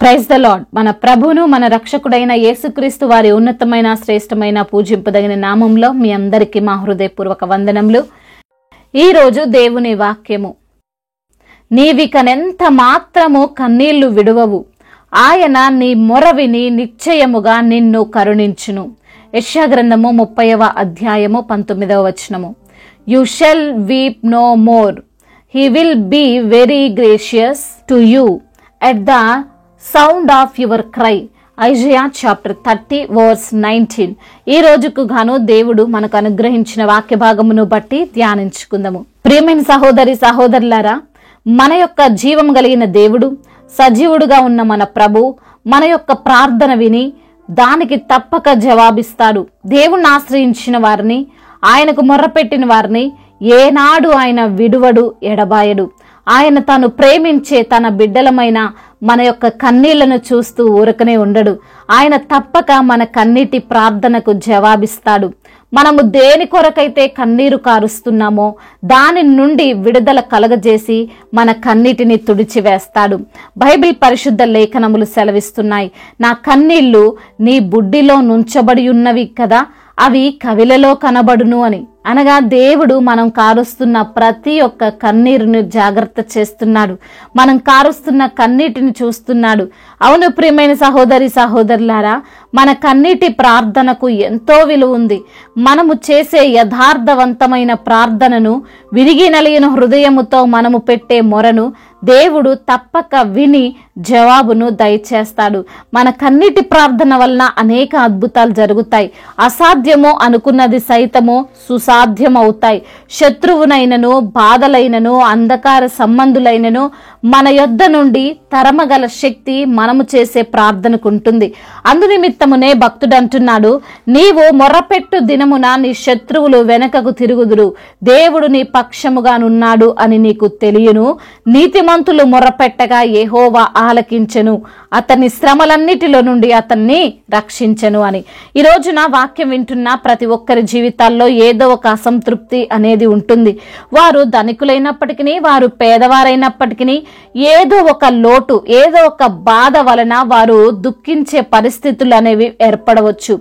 Praise the lord. మన ప్రభువును మన రక్షకుడైన యేసుక్రీస్తు వారి ఉన్నతమైన శ్రేష్టమైన పూజింపదగిన నామంలో మీ అందరికీ మా హృదయపూర్వక వందనములు. ఈరోజు దేవుని వాక్యము, నీవికనెంత మాత్రము కన్నీళ్లు విడువవు, ఆయన నీ మొర విని నిశ్చయముగా నిన్ను కరుణించును. యెషయా గ్రంథము 30వ అధ్యాయము 19వ వచనము. You shall weep no more, he will be very gracious to you at the sound of your cry. Isaiah chapter 30 verse 19. ఈ రోజుకు గాను దేవుడు మనకు అనుగ్రహించిన వాక్య భాగమును బట్టి ధ్యానించుకుందాము. ప్రియమైన సహోదరి సహోదరులారా, మన యొక్క జీవం కలిగిన దేవుడు, సజీవుడుగా ఉన్న మన ప్రభు మన యొక్క ప్రార్థన విని దానికి తప్పక జవాబిస్తాడు. దేవుణ్ణి ఆశ్రయించిన వారిని, ఆయనకు మొర్రపెట్టిన వారిని ఏనాడు ఆయన విడువడు, ఎడబాయడు. ఆయన తాను ప్రేమించే తన బిడ్డలమైన మన యొక్క కన్నీళ్లను చూస్తూ ఊరకనే ఉండడు. ఆయన తప్పక మన కన్నీటి ప్రార్థనకు జవాబిస్తాడు. మనము దేని కొరకైతే కన్నీరు కారుస్తున్నామో దాని నుండి విడుదల కలగజేసి మన కన్నీటిని తుడిచివేస్తాడు. బైబిల్ పరిశుద్ధ లేఖనములు సెలవిస్తున్నాయి, నా కన్నీళ్లు నీ బుడ్డిలో నుంచబడి ఉన్నవి కదా, అవి కవిలలో కనబడును అని. అనగా దేవుడు మనం కారుస్తున్న ప్రతి ఒక్క కన్నీరుని జాగ్రత్త చేస్తున్నాడు. మనం కారుస్తున్న కన్నీటిని చూస్తున్నాడు. అవును ప్రియమైన సహోదరి సహోదరులారా, మన కన్నీటి ప్రార్థనకు ఎంతో విలువ ఉంది. మనము చేసే యథార్థవంతమైన ప్రార్థనను, విరిగి నలిగిన హృదయముతో మనము పెట్టే మొరను దేవుడు తప్పక విని జవాబును దయచేస్తాడు. మన కన్నీటి ప్రార్థన వలన అనేక అద్భుతాలు జరుగుతాయి. అసాధ్యము అనుకున్నది సైతము సుసాధ్యం అవుతాయి. శత్రువునైనను, బాధలైనను, అంధకార సంబంధులైనను మన యొద్ద నుండి తరమగల శక్తి మనము చేసే ప్రార్థనకు ఉంటుంది. అందునిమిత్తమునే భక్తుడు అంటున్నాడు, నీవు మొర్రపెట్టు దినమున నీ శత్రువులు వెనకకు తిరుగుదురు, దేవుడు నీ పక్షముగానున్నాడు అని నీకు తెలియను. నీతిమంతులు మొర్రపెట్టగా యెహోవా ఆలకించెను, అతని శ్రమలన్నిటిలో నుండి అతన్ని రక్షించెను అని. ఈ రోజున వాక్యం వింటున్న ప్రతి ఒక్కరి జీవితాల్లో ఏదో ఒక అసంతృప్తి అనేది ఉంటుంది. వారు ధనికులైనప్పటికీ, వారు పేదవారైనప్పటికీ ఏదో ఒక లోటు, ఏదో ఒక బాధ వలన వారు దుఃఖించే పరిస్థితులు అనేవి ఏర్పడవచ్చు.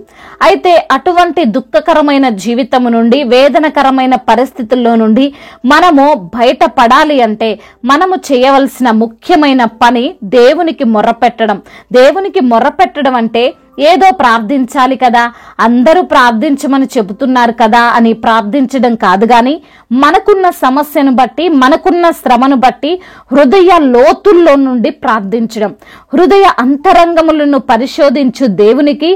అయితే అటువంటి దుఃఖకరమైన జీవితము నుండి, వేదనకరమైన పరిస్థితుల్లో నుండి మనము బయటపడాలి అంటే మనము చేయవలసిన ముఖ్యమైన పని దేవునికి మొర్రపెట్టడం. దేవునికి మొర్రపెట్టడం అంటే ఏదో ప్రార్థించాలి కదా, అందరూ ప్రార్థించమని చెబుతున్నారు కదా అని ప్రార్థించడం కాదు, గాని మనకున్న సమస్యను బట్టి, మనకున్న శ్రమను బట్టి హృదయ లోతుల్లో నుండి ప్రార్థించడం. హృదయ అంతరంగములను పరిశోధించు దేవునికి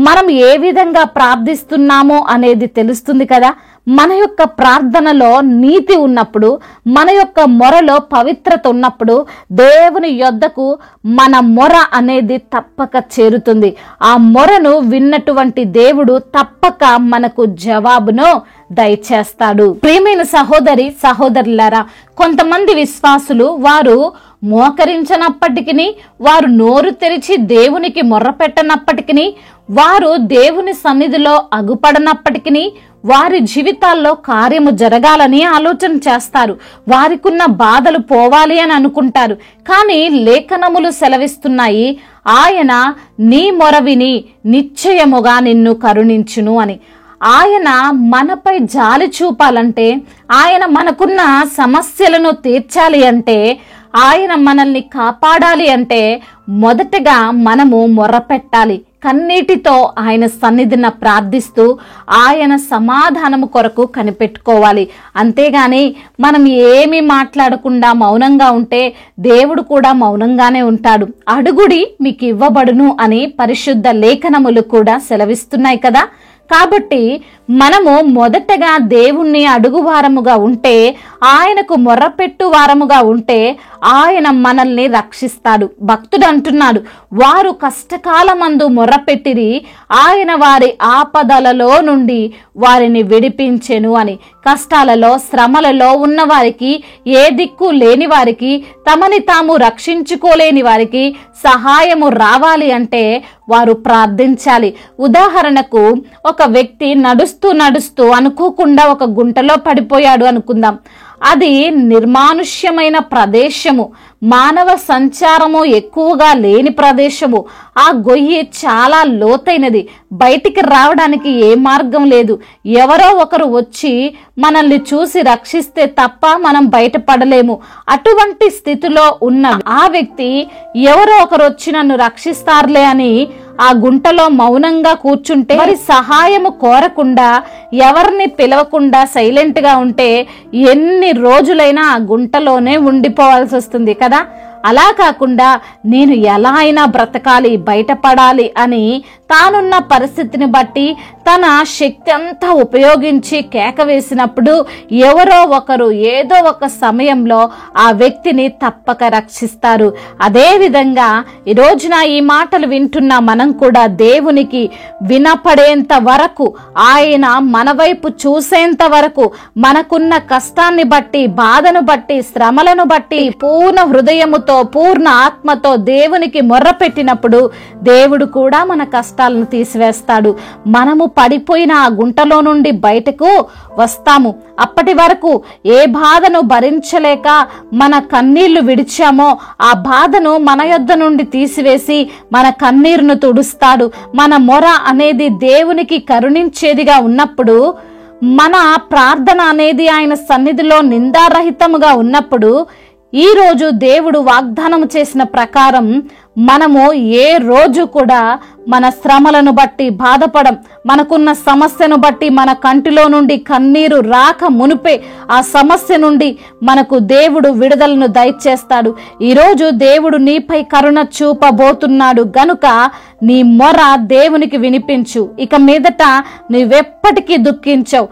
మనం ఏ విధంగా ప్రార్థిస్తున్నామో అనేది తెలుస్తుంది కదా. మన యొక్క ప్రార్థనలో నీతి ఉన్నప్పుడు, మన యొక్క మొరలో పవిత్రత ఉన్నప్పుడు దేవుని యొద్దకు మన మొర అనేది తప్పక చేరుతుంది. ఆ మొరను విన్నటువంటి దేవుడు తప్పక మనకు జవాబును దయచేస్తాడు. ప్రియమైన సహోదరి సహోదరులారా, కొంతమంది విశ్వాసులు వారు మోకరించనప్పటికీ, వారు నోరు తెరిచి దేవునికి మొర్రపెట్టనప్పటికీ, వారు దేవుని సన్నిధిలో అగుపడనప్పటికీ వారి జీవితాల్లో కార్యము జరగాలని ఆలోచన చేస్తారు. వారికున్న బాధలు పోవాలి అని అనుకుంటారు. కానీ లేఖనములు సెలవిస్తున్నాయి, ఆయన నీ మొర విని నిశ్చయముగా నిన్ను కరుణించును అని. ఆయన మనపై జాలి చూపాలంటే, ఆయన మనకున్న సమస్యలను తీర్చాలి అంటే, ఆయన మనల్ని కాపాడాలి అంటే మొదటగా మనము మొర్రపెట్టాలి. కన్నీటితో ఆయన సన్నిధిన ప్రార్థిస్తూ ఆయన సమాధానము కొరకు కనిపెట్టుకోవాలి. అంతేగాని మనం ఏమీ మాట్లాడకుండా మౌనంగా ఉంటే దేవుడు కూడా మౌనంగానే ఉంటాడు. అడుగుడి మీకు ఇవ్వబడును అని పరిశుద్ధ లేఖనములు కూడా సెలవిస్తున్నాయి కదా. కాబట్టి మనము మొదటగా దేవుణ్ణి అడుగువారముగా ఉంటే, ఆయనకు మొర్రపెట్టు వారముగా ఉంటే ఆయన మనల్ని రక్షిస్తాడు. భక్తుడు అంటున్నాడు, వారు కష్టకాలమందు మొర్రపెట్టిరి, ఆయన వారి ఆపదలలో నుండి వారిని విడిపించెను అని. కష్టాలలో, శ్రమలలో ఉన్న వారికి, ఏ దిక్కు లేని వారికి, తమని తాము రక్షించుకోలేని వారికి సహాయము రావాలి అంటే వారు ప్రార్థించాలి. ఉదాహరణకు, ఒక వ్యక్తి నడుస్తూ అనుకోకుండా ఒక గుంటలో పడిపోయాడు అనుకుందాం. అది నిర్మానుష్యమైన ప్రదేశము, మానవ సంచారము ఎక్కువగా లేని ప్రదేశము. ఆ గొయ్యి చాలా లోతైనది, బయటికి రావడానికి ఏ మార్గం లేదు. ఎవరో ఒకరు వచ్చి మనల్ని చూసి రక్షిస్తే తప్ప మనం బయటపడలేము. అటువంటి స్థితిలో ఉన్న ఆ వ్యక్తి ఎవరో ఒకరు వచ్చి నన్ను రక్షిస్తారులే అని ఆ గుంటలో మౌనంగా కూర్చుంటే, మరి సహాయము కోరకుండా ఎవరిని పిలవకుండా సైలెంట్ గా ఉంటే ఎన్ని రోజులైనా ఆ గుంటలోనే ఉండిపోవాల్సి వస్తుంది కదా. అలా కాకుండా నేను ఎలా అయినా బ్రతకాలి, బయటపడాలి అని తానున్న పరిస్థితిని బట్టి తన శక్తి అంతా ఉపయోగించి కేక వేసినప్పుడు ఎవరో ఒకరు ఏదో ఒక సమయంలో ఆ వ్యక్తిని తప్పక రక్షిస్తారు. అదే విధంగా ఈ రోజున ఈ మాటలు వింటున్న మనం కూడా దేవునికి వినపడేంత వరకు, ఆయన మన వైపు చూసేంత వరకు, మనకున్న కష్టాన్ని బట్టి, బాధను బట్టి, శ్రమలను బట్టి పూర్ణ హృదయముతో, పూర్ణ ఆత్మతో దేవునికి మొర్రపెట్టినప్పుడు దేవుడు కూడా మన కష్టాలను తీసివేస్తాడు. మనము పడిపోయిన ఆ గుంటలో నుండి బయటకు వస్తాము. అప్పటి వరకు ఏ బాధను భరించలేక మన కన్నీళ్లు విడిచామో ఆ బాధను మన యొద్ద నుండి తీసివేసి మన కన్నీరును తుడుస్తాడు. మన మొర అనేది దేవునికి కరుణించేదిగా ఉన్నప్పుడు, మన ప్రార్థన అనేది ఆయన సన్నిధిలో నిందారహితముగా ఉన్నప్పుడు, ఈ రోజు దేవుడు వాగ్దానం చేసిన ప్రకారం మనము ఏ రోజు కూడా మన శ్రమలను బట్టి బాధపడం, మనకున్న సమస్యను బట్టి మన కంటిలో నుండి కన్నీరు రాక మునిపే ఆ సమస్య నుండి మనకు దేవుడు విడుదలను దయచేస్తాడు. ఈరోజు దేవుడు నీపై కరుణ చూపబోతున్నాడు గనుక నీ మొర దేవునికి వినిపించు. ఇక మీదట నువ్వెప్పటికీ దుఃఖించవు.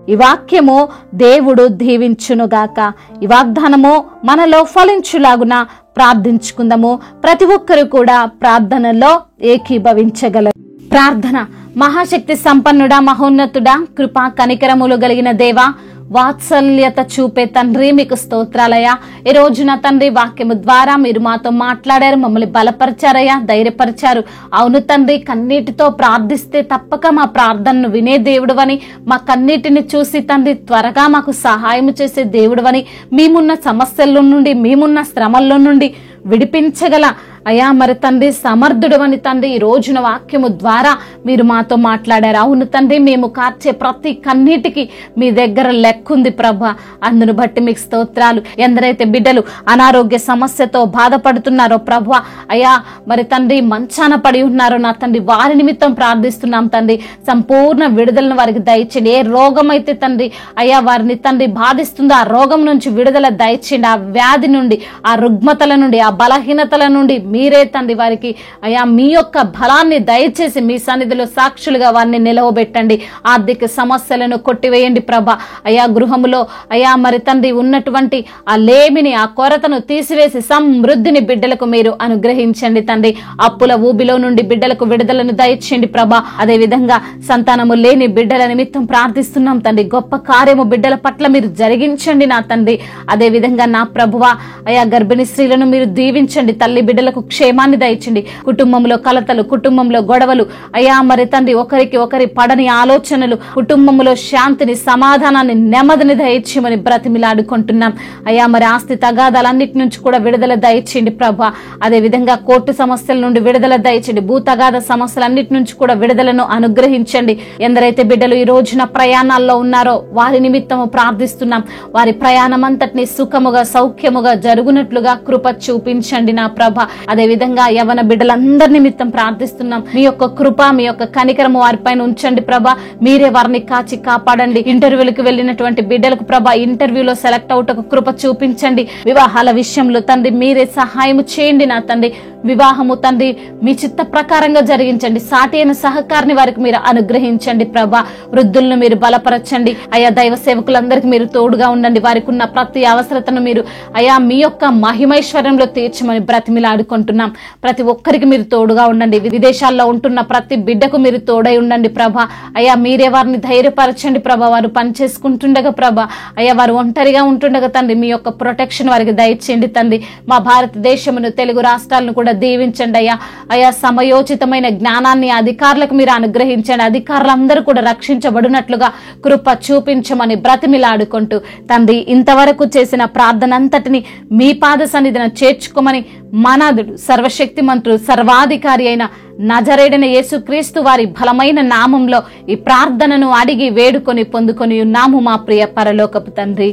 ఈ వాక్యము దేవుడు దీవించునుగాక. ఈ వాగ్దానము మనలో ఫలించులాగున ప్రార్థించుకుందాము. ప్రతి ఒక్కరు కూడా ప్రార్థనలో ఏకీభవించగలరు. ప్రార్థన. మహాశక్తి సంపన్నుడా, మహోన్నతుడా, కృపా కనికరములు కలిగిన దేవా, వాత్సల్యత చూపే తండ్రి, మీకు స్తోత్రాలయ్యా. ఈ రోజున తండ్రి వాక్యము ద్వారా మీరు మాతో మాట్లాడారు, మమ్మల్ని బలపరిచారయ్యా, ధైర్యపరిచారు. అవును తండ్రి, కన్నీటితో ప్రార్థిస్తే తప్పక మా ప్రార్థనను వినే దేవుడువని, మా కన్నీటిని చూసి తండ్రి త్వరగా మాకు సహాయం చేసే దేవుడువని, మేమున్న సమస్యల నుండి, మేమున్న శ్రమల్లో నుండి విడిపించగల అయ్యా మరి తండ్రి సమర్థుడు అని తండ్రి ఈ రోజున వాక్యము ద్వారా మీరు మాతో మాట్లాడారు. అవును తండ్రి, మేము కార్చే ప్రతి కన్నీటికి మీ దగ్గర లెక్కుంది ప్రభా. అందును బట్టి మీకు స్తోత్రాలు. ఎందరైతే బిడ్డలు అనారోగ్య సమస్యతో బాధపడుతున్నారో ప్రభా, అయ్యా మరి తండ్రి మంచాన పడి ఉన్నారో నా తండ్రి, వారి నిమిత్తం ప్రార్థిస్తున్నాం తండ్రి. సంపూర్ణ విడుదలను వారికి దయచేయండి. ఏ రోగం అయితే తండ్రి అయ్యా వారిని తండ్రి బాధిస్తుందో ఆ రోగం నుంచి విడుదల దయచేయండి. ఆ వ్యాధి నుండి, ఆ రుగ్మతల నుండి, ఆ బలహీనతల నుండి మీరే తండ్రి వారికి అయ్యా మీ యొక్క బలాన్ని దయచేసి మీ సన్నిధిలో సాక్షులుగా వారిని నిలవబెట్టండి. ఆర్థిక సమస్యలను కొట్టివేయండి ప్రభా. అయ్యా గృహములో అయ్యా మరి తండ్రి ఉన్నటువంటి ఆ లేమిని, ఆ కొరతను తీసివేసి సమృద్ధిని బిడ్డలకు మీరు అనుగ్రహించండి తండ్రి. అప్పుల ఊబిలో నుండి బిడ్డలకు విడుదలను దయచేయండి ప్రభా. అదే విధంగా సంతానము లేని బిడ్డల నిమిత్తం ప్రార్థిస్తున్నాం తండ్రి. గొప్ప కార్యము బిడ్డల పట్ల మీరు జరిగించండి నా తండ్రి. అదే విధంగా నా ప్రభువా అయ్యా గర్భిణీ స్త్రీలను మీరు దీవించండి. తల్లి బిడ్డలకు క్షేమాన్ని దయచండి. కుటుంబంలో కలతలు, కుటుంబంలో గొడవలు అయ్యా మరి తండ్రి ఒకరికి ఒకరి పడని ఆలోచనలు, కుటుంబంలో శాంతిని, సమాధానాన్ని, నెమ్మదిని దయచేయమని బ్రతిమిలాడుకుంటున్నాం. అయ్యా మరి ఆస్తి తగాదాలన్నిటి నుంచి కూడా విడుదల దయచేయండి ప్రభా. అదే విధంగా కోర్టు సమస్యల నుండి విడుదల దయచేయండి. భూ తగాద సమస్యలన్నిటి నుంచి కూడా విడుదలను అనుగ్రహించండి. ఎందరైతే బిడ్డలు ఈ రోజున ప్రయాణాల్లో ఉన్నారో వారి నిమిత్తము ప్రార్థిస్తున్నాం. వారి ప్రయాణం అంతటిని సుఖముగా, సౌఖ్యముగా జరుగునట్లుగా కృప చూపించండి నా ప్రభ. అదే విధంగా యవన బిడ్డలందరి నిమిత్తం ప్రార్థిస్తున్నాం. మీ యొక్క కృప, మీ యొక్క కనికరము వారిపైన ఉంచండి ప్రభా. మీరే వారిని కాచి కాపాడండి. ఇంటర్వ్యూలకు వెళ్ళినటువంటి బిడ్డలకు ప్రభా ఇంటర్వ్యూలో సెలెక్ట్ అవుట్ ఒక కృప చూపించండి. వివాహాల విషయంలో తండ్రి మీరే సహాయం చేయండి నా తండ్రి. వివాహము తండ్రి మీ చిత్త ప్రకారంగా జరిగించండి. సాటి అయిన సహకారిని వారికి మీరు అనుగ్రహించండి ప్రభా. వృద్ధులను మీరు బలపరచండి అయా. దైవ సేవకులందరికీ మీరు తోడుగా ఉండండి. వారికి ఉన్న ప్రతి అవసరతను మీరు అయా మీ యొక్క మహిమైశ్వర్యంలో తీర్చమని బ్రతిమిలాడుకోండి. వేడుకుంటున్నాం. ప్రతి ఒక్కరికి మీరు తోడుగా ఉండండి. విదేశాల్లో ఉంటున్న ప్రతి బిడ్డకు మీరు తోడై ఉండండి ప్రభా. అయ్యా మీరే వారిని ధైర్యపరచండి ప్రభా. వారు పని చేసుకుంటుండగా ప్రభా, అయ్యా వారు ఒంటరిగా ఉంటుండగా తండ్రి మీ యొక్క ప్రొటెక్షన్ వారికి దయచేయండి తండ్రి. మా భారతదేశమును, తెలుగు రాష్ట్రాలను కూడా దీవించండి అయ్యా. అయ్యా సమయోచితమైన జ్ఞానాన్ని అధికారులకు మీరు అనుగ్రహించండి. అధికారులందరూ కూడా రక్షించబడినట్లుగా కృప చూపించమని బ్రతిమిలాడుకుంటూ తండ్రి ఇంతవరకు చేసిన ప్రార్థన అంతటిని మీ పాద సన్నిధిన చేర్చుకోమని మనాదుడు సర్వశక్తిమంతుడు సర్వాధికారి అయిన నజరేడైన యేసుక్రీస్తు వారి బలమైన నామంలో ఈ ప్రార్థనను అడిగి వేడుకొని పొందుకొని ఉన్నాము మా ప్రియ పరలోకపు తండ్రి.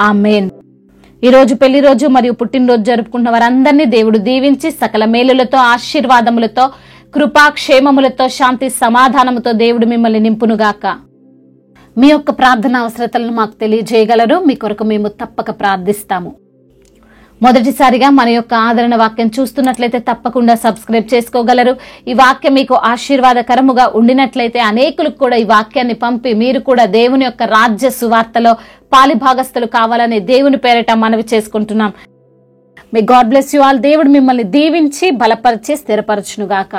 ఆమేన్. ఈ రోజు పెళ్లి రోజు మరియు పుట్టినరోజు జరుపుకున్న వారందరినీ దేవుడు దీవించి సకల మేలులతో, ఆశీర్వాదములతో, కృపాక్షేమములతో, శాంతి సమాధానముతో దేవుడు మిమ్మల్ని నింపునుగాక. మీ యొక్క ప్రార్థన అవసరతలను మాకు తెలియజేయగలరు. మీ కొరకు మేము తప్పక ప్రార్థిస్తాము. మొదటిసారిగా మన యొక్క ఆదరణ వాక్యం చూస్తున్నట్లయితే తప్పకుండా సబ్స్క్రైబ్ చేసుకోగలరు. ఈ వాక్యం మీకు ఆశీర్వాదకరముగా ఉండినట్లయితే అనేకులకు కూడా ఈ వాక్యాన్ని పంపి మీరు కూడా దేవుని యొక్క రాజ్య సువార్తలో పాలిభాగస్తులు కావాలని దేవుని పేరిట మనవి చేసుకుంటున్నాం. May God bless you all. దేవుడు మిమ్మల్ని దీవించి బలపరిచి స్థిరపరచునుగాక.